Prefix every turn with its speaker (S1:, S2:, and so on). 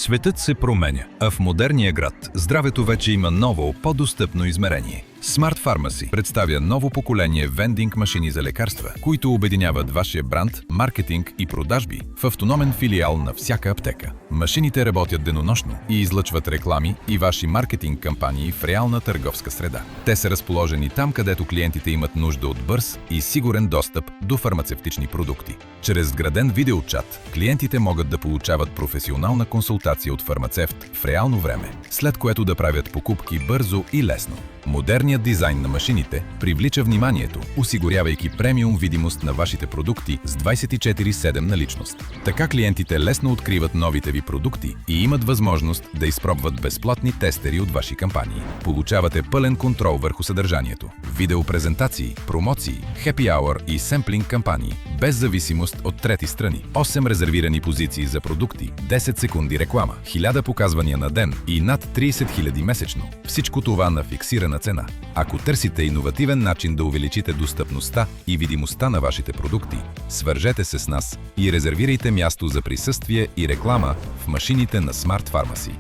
S1: Светът се променя, а в модерния град здравето вече има ново, по-достъпно измерение. Smart Pharmacy представя ново поколение вендинг машини за лекарства, които обединяват вашия бранд, маркетинг и продажби в автономен филиал на всяка аптека. Машините работят денонощно и излъчват реклами и ваши маркетинг кампании в реална търговска среда. Те са разположени там, където клиентите имат нужда от бърз и сигурен достъп до фармацевтични продукти. Чрез вграден видеочат, клиентите могат да получават професионална консултация от фармацевт в реално време, след което да правят покупки бързо и лесно. Модерният дизайн на машините привлича вниманието, осигурявайки премиум видимост на вашите продукти с 24/7 наличност. Така клиентите лесно откриват новите ви продукти и имат възможност да изпробват безплатни тестери от ваши кампании. Получавате пълен контрол върху съдържанието, видеопрезентации, промоции, happy hour и семплинг кампании, без зависимост от трети страни. 8 резервирани позиции за продукти, 10 секунди реклама, 1000 показвания на ден и над 30 000 месечно. Всичко това на фиксирана цена. Ако търсите иновативен начин да увеличите достъпността и видимостта на вашите продукти, свържете се с нас и резервирайте място за присъствие и реклама в машините на Smart Pharmacy.